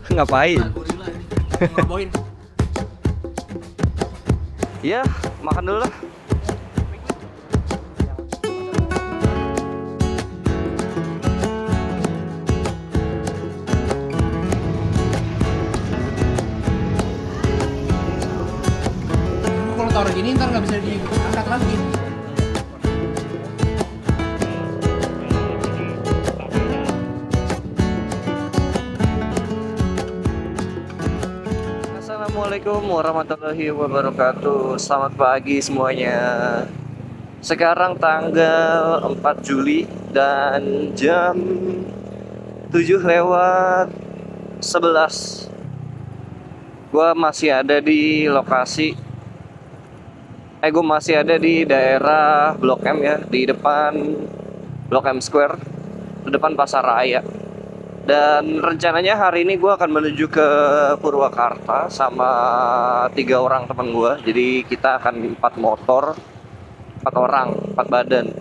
Ngapain? Gorila ya. Ngerobohin. Iya, makan dulu lah. Lu kalau taruh gini ntar nggak bisa diangkat lagi. Assalamualaikum warahmatullahi wabarakatuh. Selamat pagi semuanya. Sekarang tanggal 4 Juli dan jam 7:11. Gua masih ada di lokasi. Gue masih ada di daerah Blok M ya, di depan Blok M Square, di depan Pasar Raya. Dan rencananya hari ini gue akan menuju ke Purwakarta sama 3 orang teman gue. Jadi kita akan 4 motor, 4 orang, 4 badan.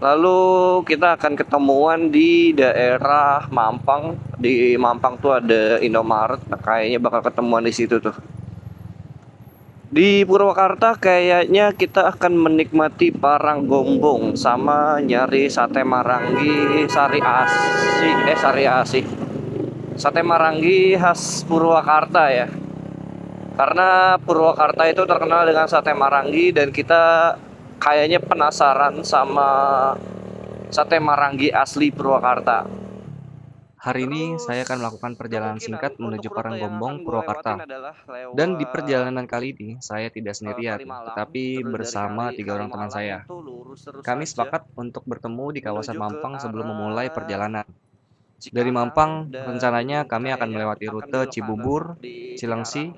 Lalu kita akan ketemuan di daerah Mampang. Di Mampang tuh ada Indomaret. Nah, kayaknya bakal ketemuan di situ tuh. Di Purwakarta kayaknya kita akan menikmati parang gombong sama nyari sate marangi sari asi. Sate marangi khas Purwakarta ya. Karena Purwakarta itu terkenal dengan sate marangi dan kita kayaknya penasaran sama sate marangi asli Purwakarta. Hari ini saya akan melakukan perjalanan singkat menuju Paranggombong, Purwakarta. Dan di perjalanan kali ini saya tidak sendirian, tetapi bersama 3 orang teman saya. Kami sepakat untuk bertemu di kawasan Mampang sebelum memulai perjalanan. Dari Mampang, rencananya kami akan melewati rute Cibubur, Cilengsi,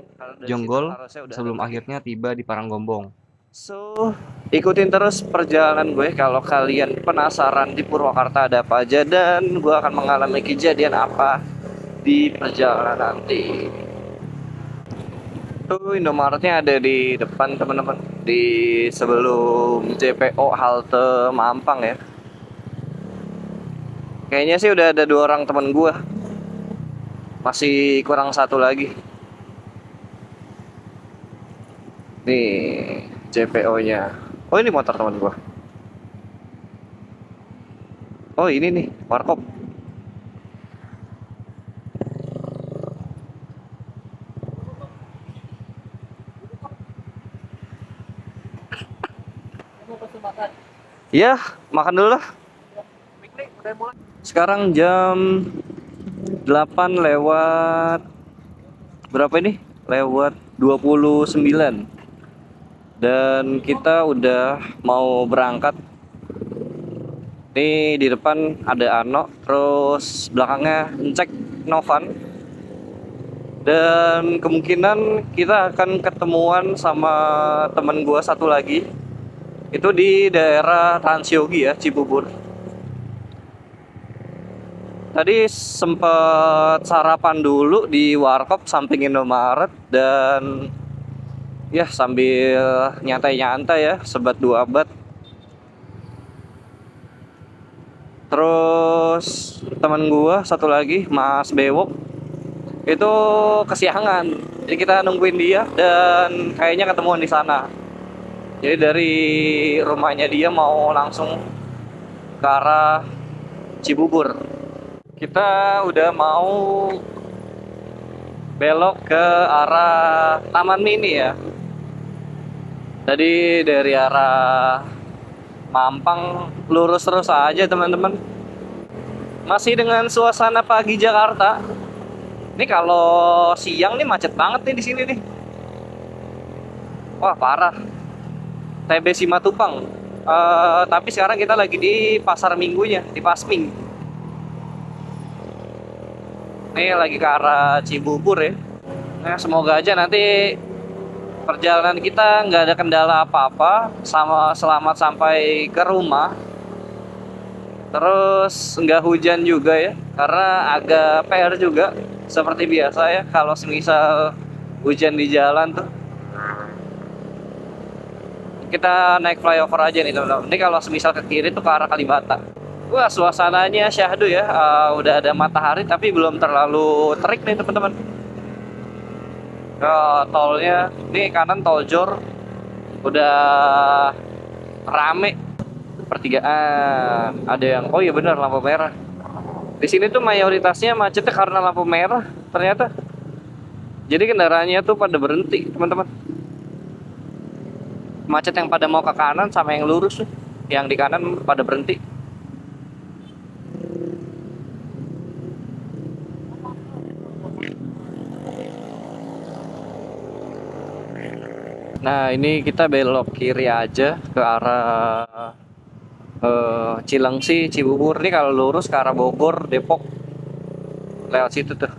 Jonggol, sebelum akhirnya tiba di Paranggombong. So, ikutin terus perjalanan gue kalau kalian penasaran di Purwakarta ada apa aja dan gue akan mengalami kejadian apa di perjalanan nanti. Tuh Indomaretnya ada di depan teman-teman, di sebelum JPO halte Mampang ya. Kayaknya sih udah ada 2 orang teman gue, masih kurang 1 lagi. Nih JPO-nya. Oh ini motor teman gua. Oh ini nih Warkop. Iya, makan dulu lah. Sekarang jam 8 lewat berapa ini? Lewat 29. Dan kita udah mau berangkat. Nih di depan ada Ano, terus belakangnya Encek Novan. Dan kemungkinan kita akan ketemuan sama temen gua 1 lagi. Itu di daerah Transyogi ya, Cibubur. Tadi sempet sarapan dulu di Warkop samping Indomaret dan ya sambil nyantai-nyantai ya, sebat 2 abad. Terus teman gua 1 lagi, Mas Bewok, itu kesiangan. Jadi kita nungguin dia dan kayaknya ketemuan di sana. Jadi dari rumahnya dia mau langsung ke arah Cibubur. Kita udah mau belok ke arah Taman Mini ya. Tadi dari arah Mampang lurus terus aja teman-teman. Masih dengan suasana pagi Jakarta. Ini kalau siang nih macet banget nih di sini nih. Wah parah. TB Simatupang. Tapi sekarang kita lagi di pasar minggunya, di Pasming. Ini lagi ke arah Cibubur ya. Nah, semoga aja nanti perjalanan kita nggak ada kendala apa-apa, sama selamat sampai ke rumah. Terus nggak hujan juga ya, karena agak PR juga seperti biasa ya kalau semisal hujan di jalan tuh. Kita naik flyover aja nih teman-teman. Ini kalau semisal ke kiri tuh ke arah Kalibata. Wah, suasananya syahdu ya. Udah ada matahari tapi belum terlalu terik nih teman-teman. Tolnya, nih kanan tol Jor udah rame pertigaan. Ada yang, oh iya benar lampu merah. Di sini tuh mayoritasnya macetnya karena lampu merah ternyata. Jadi kendaraannya tuh pada berhenti teman-teman. Macet yang pada mau ke kanan sama yang lurus tuh. Yang di kanan pada berhenti. Nah, ini kita belok kiri aja ke arah Cilengsi, Cibubur. Nih kalau lurus ke arah Bogor, Depok, lewat situ tuh.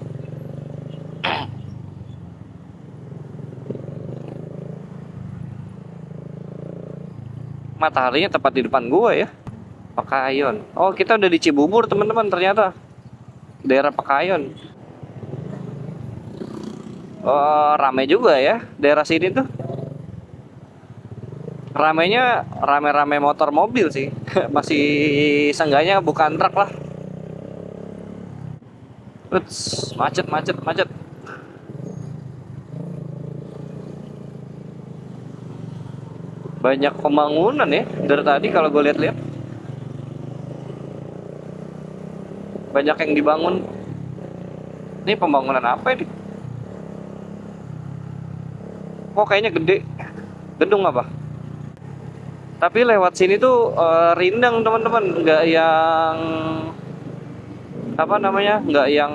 Mataharinya tepat di depan gua ya. Pekayon. Oh, kita udah di Cibubur teman-teman ternyata. Daerah Pekayon. Oh, rame juga ya daerah sini tuh. Ramenya rame-rame motor mobil sih. Masih seenggaknya bukan truk lah. Uts, macet, macet, macet. Banyak pembangunan ya dari tadi kalau gue lihat-lihat. Banyak yang dibangun. Ini pembangunan apa ini? Kok kayaknya gede. Gedung apa? Tapi lewat sini tuh rindang teman-teman, nggak yang apa namanya, nggak yang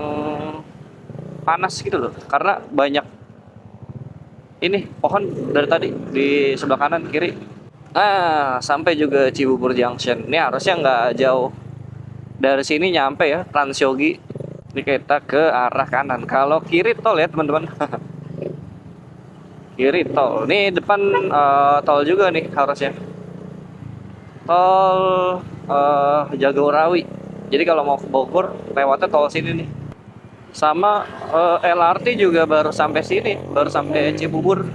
panas gitu loh, karena banyak ini pohon dari tadi di sebelah kanan kiri. Nah, sampai juga Cibubur Junction. Ini harusnya nggak jauh dari sini nyampe ya, Transyogi. Ini kita ke arah kanan. Kalau kiri tol ya teman-teman. Kiri tol. Nih depan tol juga nih harusnya. Tol Jagorawi. Jadi kalau mau ke Bogor lewatnya tol sini nih. Sama LRT juga baru sampai sini, baru sampai Cibubur.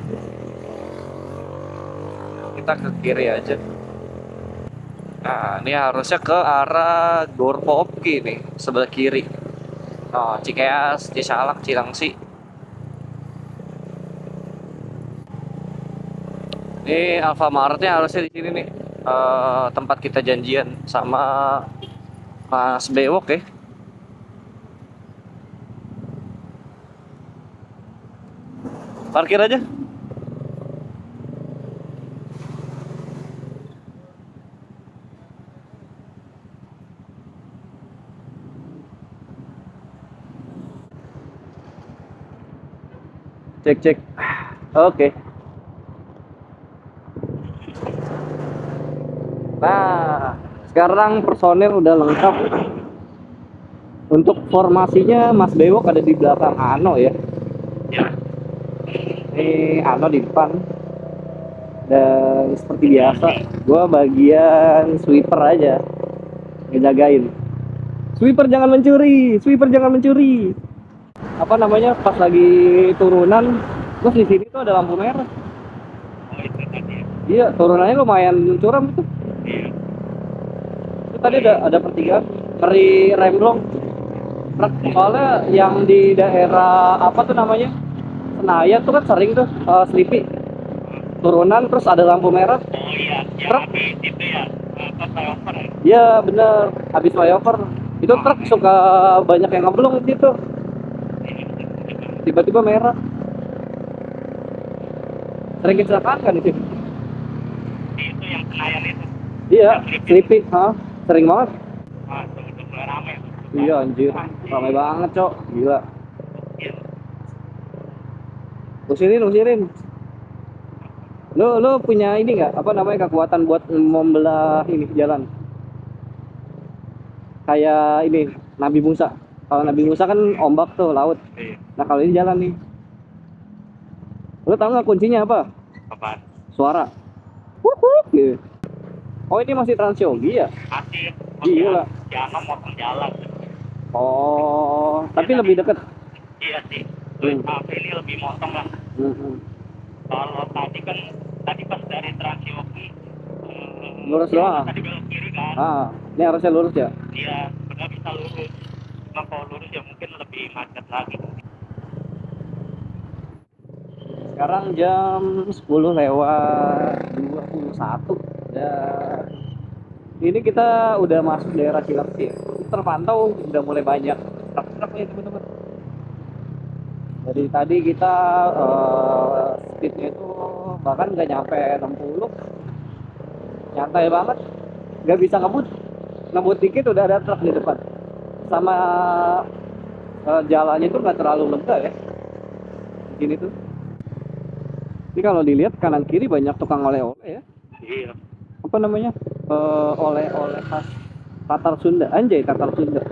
Kita ke kiri aja. Nah, ini harusnya ke arah Gorpo Opki nih, sebelah kiri. Oh, Cikeas, Cisalak, Cilangsi. Ini Alfamartnya harusnya di sini nih. Tempat kita janjian sama Mas Bewok ya. Parkir aja. Cek cek. Oke. Nah, sekarang personel udah lengkap. Untuk formasinya Mas Bewok ada di belakang Ano ya. Ini Ano di depan. Dan seperti biasa, gue bagian sweeper aja, ngejagain. Sweeper jangan mencuri, sweeper jangan mencuri. Apa namanya? Pas lagi turunan, terus di sini tuh ada lampu merah. Iya, turunannya lumayan curam itu. Itu tadi ada pertigaan, dari remblong. Soalnya yang di daerah apa tuh namanya, Senayan tuh kan sering tuh Sleepy turunan terus ada lampu merah. Oh iya, yang Truk. habis itu ya, apa flyover ya? Iya bener, habis flyover itu truk suka banyak yang ngeblong di situ. Tiba-tiba merah. Sering kecelakaan kan itu? Itu yang Senayan itu. Iya, Sleepy, sering banget. Ah, itu mulai rame. Iya anjir, ramai banget cok, gila. Iya. Usirin. Lo punya ini nggak? Apa namanya, kekuatan buat membelah ini jalan? Kayak ini Nabi Musa. Kalau Nabi Musa kan ombak tuh laut. Iya. Nah kalau ini jalan nih. Lo tau nggak kuncinya apa? Apaan? Suara. Wuh, gitu. Oh ini masih Transyogi ya? Masih. Gila. Jangan motong jalan. Oh, tapi lebih deket. Iya sih. Hmm. Tapi ini lebih motong lah. Kalau tadi kan pas dari Transyogi Lurus doang. Tadi belok kiri kan. Ini harusnya lurus ya. Iya, sebenarnya bisa lurus. Cuma kalau lurus ya mungkin lebih macet lagi. Sekarang jam 10 lewat 21 dan ini kita udah masuk daerah Cilengsi ya. Terpantau udah mulai banyak truk-truk ya teman-teman. Jadi tadi kita speednya itu bahkan nggak nyampe 60, nyantai banget, nggak bisa ngebut dikit udah ada truk di depan. Sama jalannya itu nggak terlalu lega ya. Gini tuh. Ini kalau dilihat kanan kiri banyak tukang oleh-oleh ya. Iya. Apa namanya? Oleh-oleh khas Tatar Sunda. Anjay, Tatar Sunda.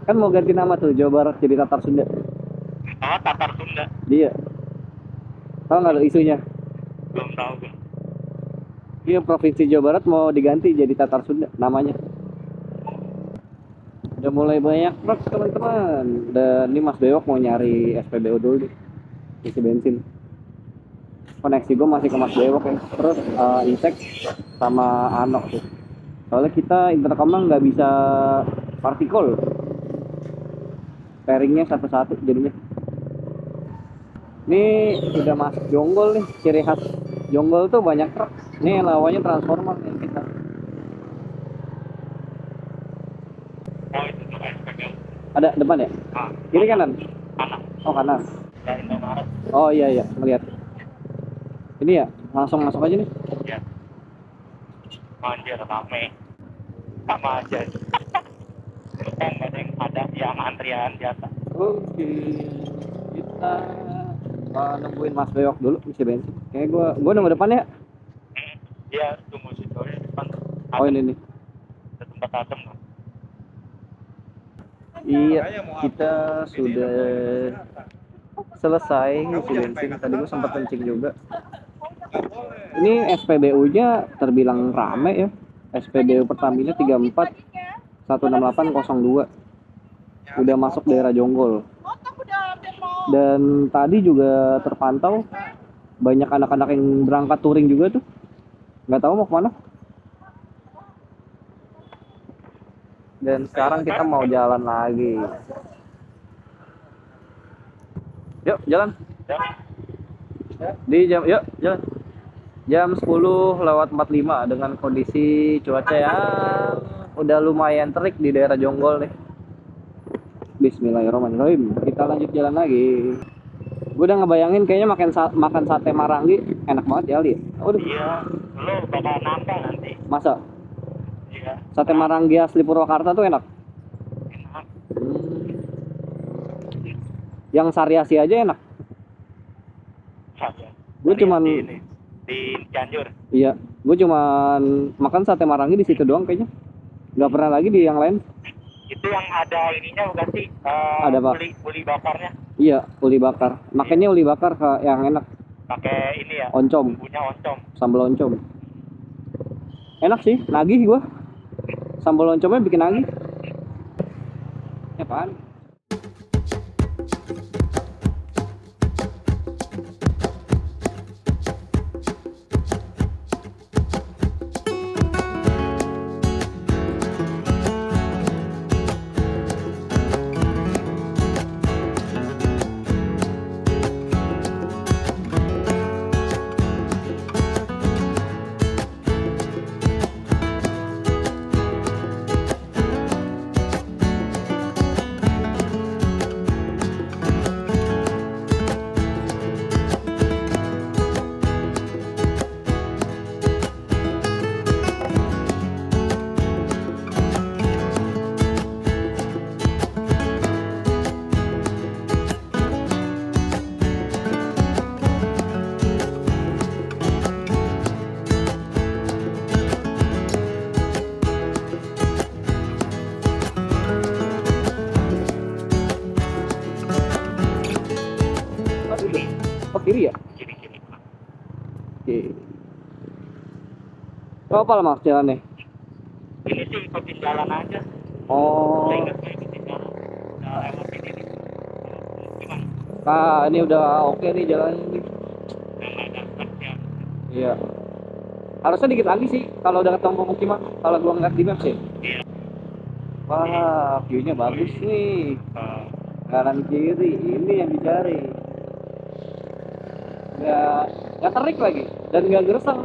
Kan mau ganti nama tuh, Jawa Barat jadi Tatar Sunda. Oh, Tatar Sunda. Dia. Tahu nggak lo isunya? Belum tahu gue. Iya, Provinsi Jawa Barat mau diganti jadi Tatar Sunda namanya. Udah mulai banyak truk teman-teman. Dan ini Mas Bewok mau nyari SPBU dulu nih. Isi bensin. Koneksi gue masih ke Mas Bewok ya. Terus Insek sama Anok tuh. Soalnya kita intercomnya nggak bisa partikel. Pairingnya satu-satu jadinya. Ini udah masuk Jonggol nih. Ciri khas Jonggol tuh banyak truk. Ini lawannya transformer nih kita. Oh, itu tuh SPBU. Ada depan ya? Kiri kanan? Kanan. Oh kanan. Ya, Indomaret. Oh iya melihat. Ini ya, langsung masuk aja nih. Ya. Anjir, rame. Sama aja. Kan ada yang antrian biasa. Oke, kita nungguin Mas Bewok dulu isi bensin. Kayak gua nunggu depan ya. Dia tunggu situ di depan. Oh ini nih. Ada tempat adem kan. Iya, kita sudah selesai ngisi bensin. Tadi gua sempat kencing juga. Ini SPBU-nya terbilang rame ya. SPBU Pertamina 34 16802. Udah masuk daerah Jonggol. Dan tadi juga terpantau banyak anak-anak yang berangkat touring juga tuh. Nggak tahu mau kemana. Dan sekarang kita mau jalan lagi. Yuk jalan. Di jam yuk jalan. Jam 10 lewat 45 dengan kondisi cuaca yang udah lumayan terik di daerah Jonggol nih. Bismillahirrahmanirrahim. Kita lanjut jalan lagi. Gue udah ngebayangin kayaknya makan sate Maranggi enak banget ya Ali. Waduh. Iya, lu bakal nambah nanti. Masa? Iya. Sate Maranggi asli Purwakarta tuh enak. Enak. Yang Sariasi aja enak. Saja. Gue cuman di Cianjur. iya, gue cuman makan sate Maranggi di situ doang kayaknya. Nggak pernah lagi di yang lain. Itu yang ada ininya bukan sih? Ada apa? Uli bakarnya. Iya, uli bakar. Makanya uli bakar yang enak. Pakai ini ya. Oncom, Bumbunya oncom. sambal oncom. Enak sih, nagih gue. Sambal oncomnya bikin nagih. Apaan? Oh kiri ya? Kiri-kiri. Oke. Oh, apa lah mas jalannya? Ini sih ikutin jalan aja. Oh, Saya ingat saya ikutin jalan. Udah lewat ini nih. Gimana? nah ini udah oke nih jalannya nih. Yang ada truk ya. Iya. Harusnya dikit lagi sih kalau udah ketemu pemukiman. Kalau gua ngeliat di maps ya. Iya. Wah, view-nya bagus nih. Eh, Kanan kiri, ini yang dicari. Nggak terik lagi dan nggak gersang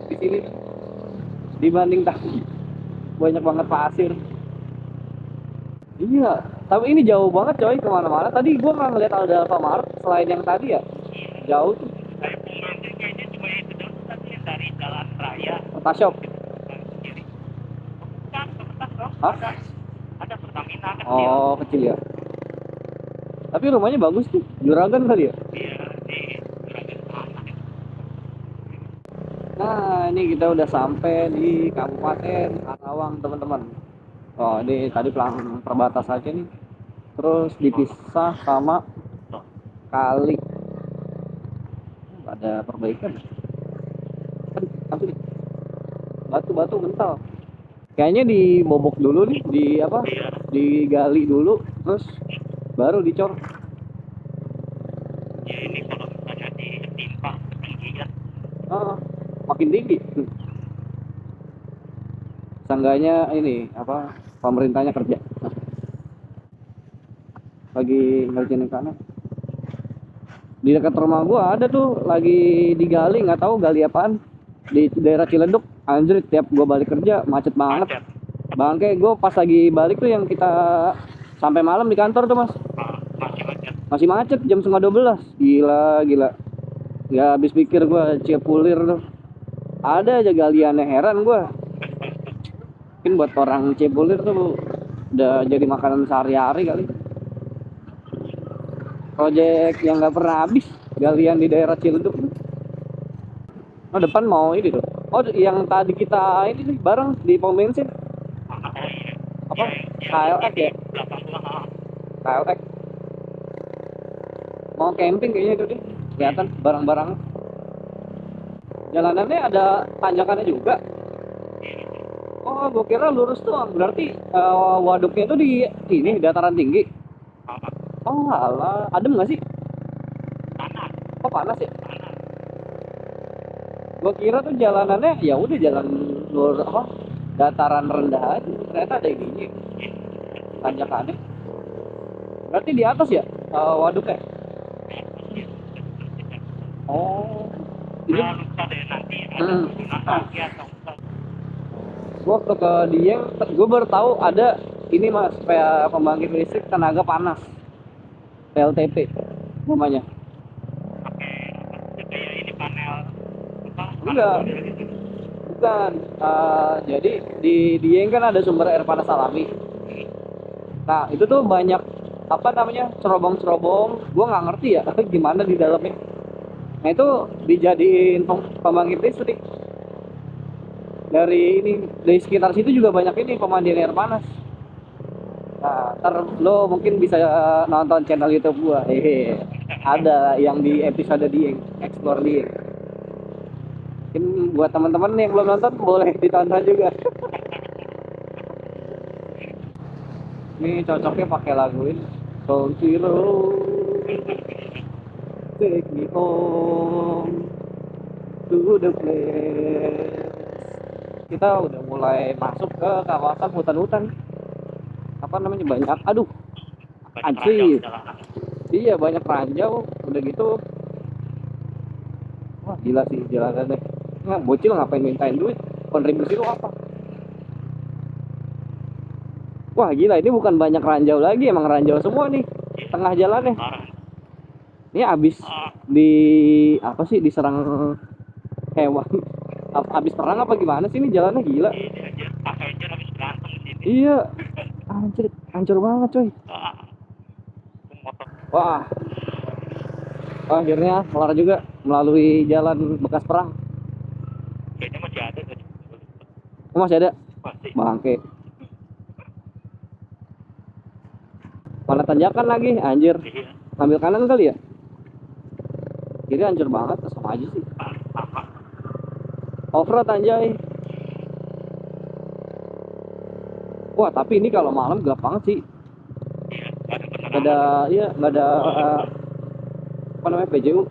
di sini dibanding tadi. Banyak banget pasir. Iya, tapi ini jauh banget coy kemana-mana. Tadi gua nggak ngeliat ada Alfamart selain yang tadi ya. Jauh tuh. Saya pengambil kayaknya cuma itu doang tadi yang dari jalan raya Pertashop. ke kiri. Bukan, ke Betas dong. Hah? Ada Pertamina kecil. Oh, kecil ya. Tapi rumahnya bagus tuh. Juragan kali ya. Iya, di Juragan Selatan. Nah, ini kita udah sampai di Kabupaten Karawang, teman-teman. Oh, ini tadi pelang perbatas aja nih. Terus dipisah sama kali. Ada perbaikan. Apa nih? Batu-batu mental. Kayaknya dibobok dulu nih, di apa? Iya. Digali dulu, terus baru dicor. Ya ini kalau misalnya ditimpa ketinggian. Ah, makin tinggi. Seenggaknya ini apa? Pemerintahnya kerja. Lagi ngerjain yang kanan. Di dekat rumah gua ada tuh lagi digali, nggak tahu gali apaan. Di daerah Ciledug, anjir tiap gua balik kerja macet banget. Macet. Bangke gua pas lagi balik tuh yang kita sampai malam di kantor tuh mas, Masih macet. masih macet jam setengah 12. Gila. Nggak habis pikir gua Cipulir tuh. Ada aja galiannya, heran gua. Mungkin buat orang Cipulir tuh udah jadi makanan sehari-hari kali. Proyek yang nggak pernah habis, galian di daerah Ciledug. Oh depan mau ini tuh. Oh yang tadi kita ini nih bareng di pom bensin. Apa? KLX ya? Belakang gua. KLX. Mau camping kayaknya itu deh. Kelihatan barang-barang. Jalanannya ada tanjakannya juga. Oh, gua kira lurus doang. Berarti waduknya itu di ini dataran tinggi. Oh, alah, adem nggak sih? Panas. Kok panas ya? Panas. Gua kira tuh jalanannya ya udah jalan lurus apa? Dataran rendah aja. Ternyata ada ininya. Tanjakannya. Berarti di atas ya waduknya? Oh. Ini Ya lupa deh nanti ada pengguna kaki atau enggak. gua waktu ke Dieng, gua baru tahu ada ini mas, kayak pembangkit listrik tenaga panas. PLTP namanya. Pakai apa sih, kayak ini panel apa? Enggak. Bukan. Jadi di Dieng kan ada sumber air panas alami. Nah, itu tuh banyak apa namanya? Cerobong-cerobong. Gua nggak ngerti ya gimana di dalamnya. Nah, itu dijadiin pembangkit listrik. Dari ini, dari sekitar situ juga banyak ini pemandian air panas. Nah, ntar lo mungkin bisa nonton channel YouTube gua. Hehe. Ada yang di episode Dieng, Explore Dieng. Mungkin buat teman-teman yang belum nonton boleh ditonton juga. Ini cocoknya pakai lagu ini. Country Road, take me home to the place. Kita udah mulai masuk ke kawasan hutan-hutan. Apa namanya banyak, aduh, anjir. Iya banyak ranjau, udah gitu. Wah gila sih jalanannya. Nggak bocil ngapain mintain duit? Kontribusi lu apa? Wah gila ini bukan banyak ranjau lagi, emang ranjau semua nih tengah jalannya. Ini abis di apa sih diserang hewan? Abis perang apa gimana sih ini jalannya gila? Avenger habis berantem di sini. Iya, anjir, hancur banget coy. Motor. Wah, akhirnya kelar juga melalui jalan bekas perang. Kayaknya masih ada tadi. Oh, masih ada? Masih. Bangke. Mana tanjakan lagi, anjir. Iya. Ambil kanan kali ya? Kiri hancur banget, sama aja sih. Off-road anjay. Wah, tapi ini kalau malam gelap banget sih. Iya, nggak ada penerangan. Nggak ada, iya, nggak ada apa namanya PJU.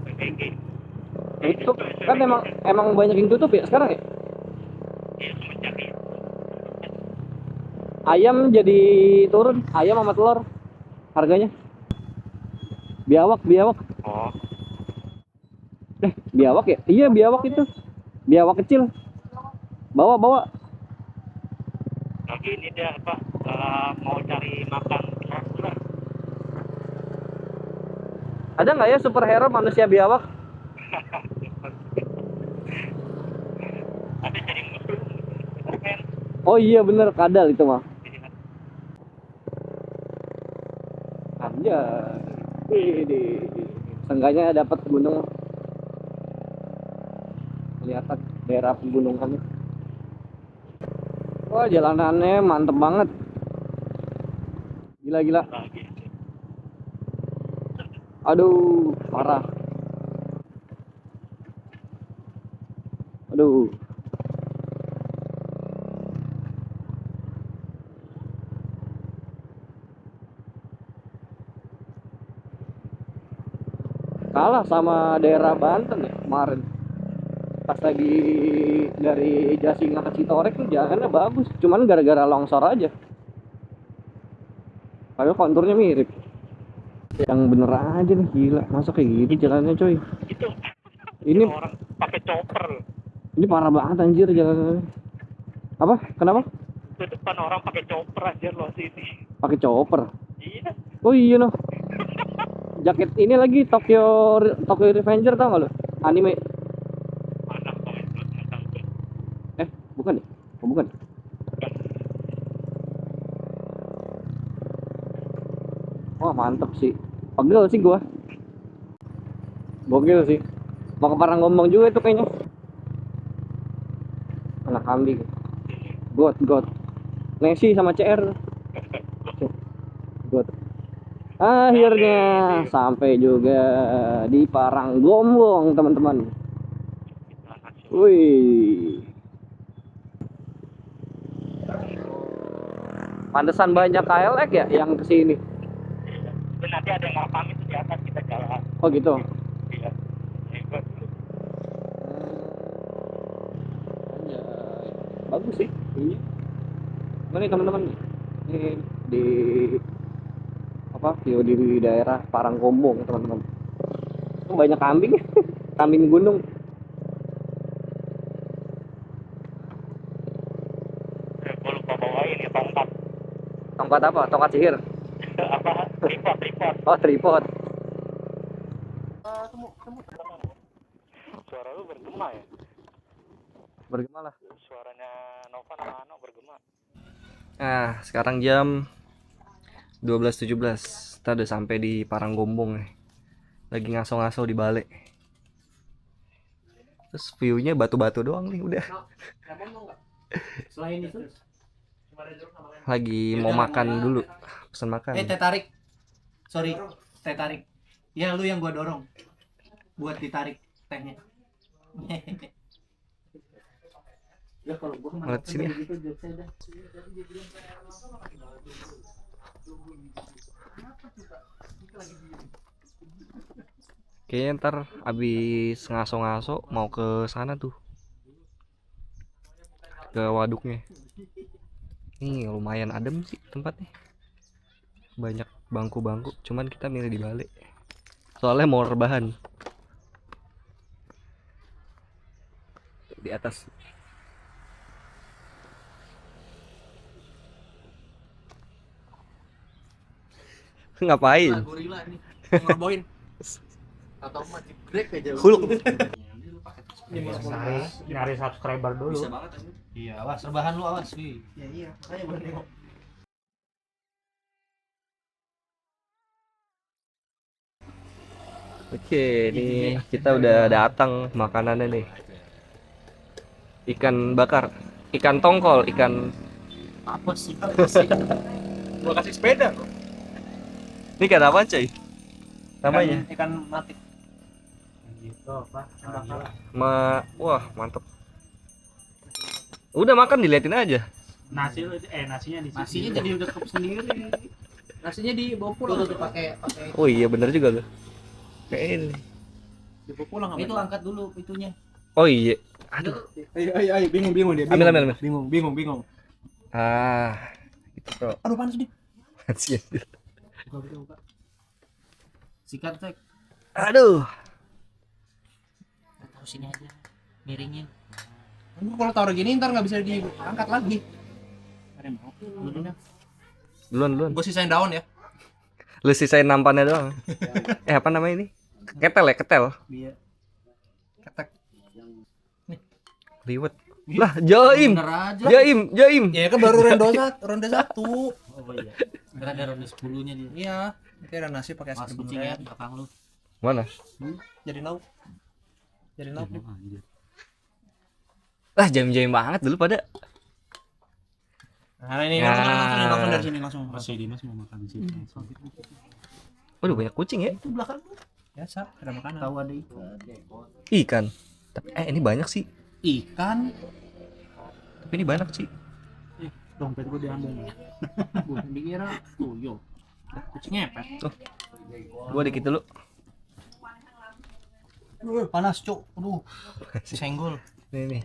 PGG. Tutup kan emang banyak yang tutup ya sekarang ya. Iya, semenjak itu. Ayam jadi turun, ayam sama telur harganya. Biawak. Oh, Biawak ya? Iya, biawak itu. Biawak kecil. Bawa. lagi ini dia apa? Mau cari makan telur. Ada nggak ya superhero manusia biawak? Ada jadi musuh. Keren. Oh iya bener, kadal itu mah. Anjay. Wih, seenggaknya dapat gunung. Kelihatan daerah pegunungannya. Wah, jalanannya mantep banget. Gila. Lagi. Aduh, parah. Aduh. Kalah sama daerah Banten ya kemarin. Pas lagi dari Jasinga ke Citorek tuh jalannya bagus, cuman gara-gara longsor aja. Padahal konturnya mirip. Yang bener aja nih, gila. Masa kayak gitu jalannya coy. Itu Ini orang pakai chopper. ini parah banget anjir jalannya. Apa? Kenapa? Itu depan orang pakai chopper aja loh sini. Pakai chopper. Iya. Oh iya noh. Jaket ini lagi Tokyo Revenger tau gak lo? Anime. Mana kau itu tentang itu? Bukan ya? Oh, bukan. Wah mantep sih. Pegel sih gua. Gokil sih. Mau ke Paranggombong juga itu kayaknya. Anak kambing. God. Messi sama CR. God. Akhirnya sampai juga di Paranggombong, teman-teman. Wih. Pantesan banyak KLX ya yang kesini. Itu nanti ada yang ngapang itu di atas kita jalan. Oh gitu. Iya. Hebat. Bagus sih. Iya. Mana nih teman-teman? Ini di view di daerah Paranggombong, teman-teman. Banyak kambing. Kambing gunung. Gue lupa bawa ini tongkat. Tongkat apa? Tongkat sihir. Apa? Tripod. Oh, tripod. Suara lu bergema ya? Bergema lah. Suaranya Nova sama Ano bergema. Nah, sekarang jam 12.17. Kita udah sampai di Paranggombong nih. Lagi ngaso-ngaso di balik. Terus view-nya batu-batu doang nih udah. Selain itu, Lagi mau makan dulu. Pesan makan. teh tarik. Sorry, teh tarik. Ya lu yang gua dorong. Buat ditarik tehnya. Ya kalau gua Ngeliat sini ya. gitu jokesnya dah. Kayaknya ntar abis ngaso-ngaso mau ke sana tuh. Ke waduknya. Nih lumayan adem sih tempatnya. Banyak bangku-bangku, cuman kita milih di balik. Soalnya mau rebahan. Di atas. Ngapain? Gorila nih. Ngerobohin. Atau mati break aja. Hulk. Nyari subscriber dulu. Bisa banget aja. Iya, awas rebahan lu awas. Ya iya, makanya boleh nengok. Oke, nih kita udah datang makanannya nih. Ikan bakar, ikan tongkol, ikan. Apa sih? Gua kasih sepeda kok. Ini ikan apa cuy? Namanya? Ikan mati. Gitu, Pak. Wah mantep. Udah makan diliatin aja. Nasinya di Nasinya jadi udah cukup sendiri. Nasinya di bawah pulang. Tuh pakai Oh iya bener juga loh. Kayak ini. Dibawa pulang apa? Itu angkat dulu itunya. Oh iya. Aduh. Ayo, bingung dia. Ambil. Bingung. Ah, gitu bro. Aduh panas nih. Buka. Sikat tek. Aduh. Taruh sini aja. Miringin. Kalau taruh gini ntar nggak bisa diangkat lagi. Ada yang mau? Duluan. Gue sisain daun ya. Lu sisain nampannya doang. Apa namanya ini? Ketel. Iya. Ketek. Liwet. Lah, Jaim. Bener aja. Jaim. Ya kan baru ronde 1. Oh iya. Karena ada ronde 10-nya dia. Iya. Kayak ada nasi pakai Mas es kucing ya belakang lu. Mana? Jadi lauk. Lah, jaim banget dulu pada. Nah, ini langsung dari sini langsung. Masih Dimas mau makan di sini. Waduh, banyak kucing ya. Itu belakang lu. Biasa, ada makanan. Tahu ada ikan. Ikan. Tapi ini banyak sih. Ikan. Tapi ini banyak sih. Dompet gua diambil. Gua dikira tuyul. Kucing ngepet. Gua dikit dulu. Panas, Cuk. Aduh. Senggol. Nih.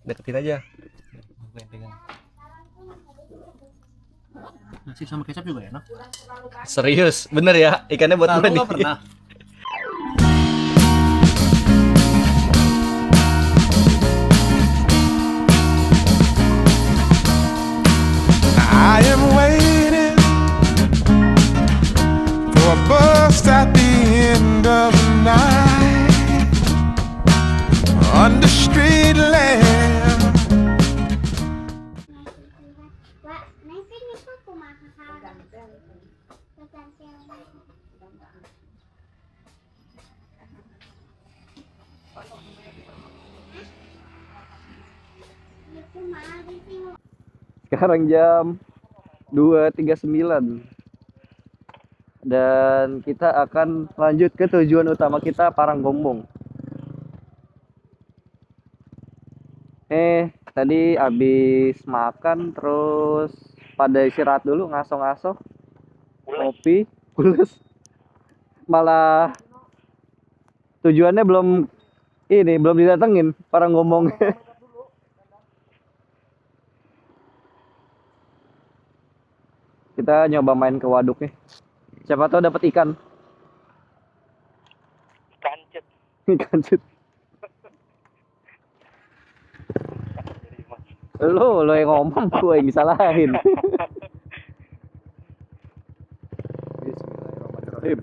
Deketin aja. Nasi sama kecap juga enak. Serius, bener ya? Ikannya buat Nah, gua lu nih. nggak pernah. I am waiting for a bus at the end of the night under street lamp. Pak, nanti niku kumaha ganten. Sekarang jam 2.39 dan kita akan lanjut ke tujuan utama kita, Paranggombong. Tadi habis makan terus pada istirahat dulu, ngaso-ngaso, kopi, pules. Malah tujuannya belum didatengin, Paranggombong. Kita nyoba main ke waduk nih. Siapa tahu dapat ikan. Kancet. Kancut. Lo yang ngomong, gue yang disalahin. Bismillahirrahmanirrahim.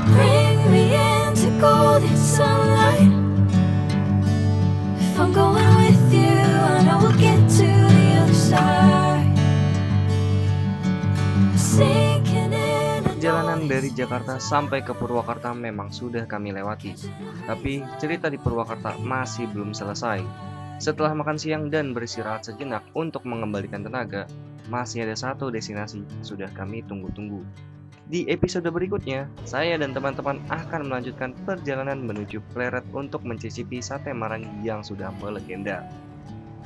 Bring me into golden sunlight. If I'm going with you, I know we'll get to the other side. Sinking in. Perjalanan dari Jakarta sampai ke Purwakarta memang sudah kami lewati. Tapi cerita di Purwakarta masih belum selesai. Setelah makan siang dan beristirahat sejenak untuk mengembalikan tenaga, masih ada satu destinasi yang sudah kami tunggu-tunggu. Di episode berikutnya, saya dan teman-teman akan melanjutkan perjalanan menuju Pleret untuk mencicipi sate Marangi yang sudah melegenda.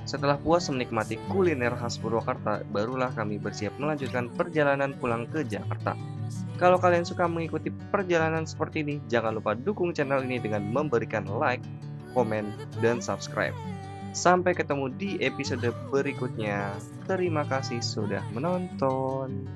Setelah puas menikmati kuliner khas Purwakarta, barulah kami bersiap melanjutkan perjalanan pulang ke Jakarta. Kalau kalian suka mengikuti perjalanan seperti ini, jangan lupa dukung channel ini dengan memberikan like, komen, dan subscribe. Sampai ketemu di episode berikutnya. Terima kasih sudah menonton.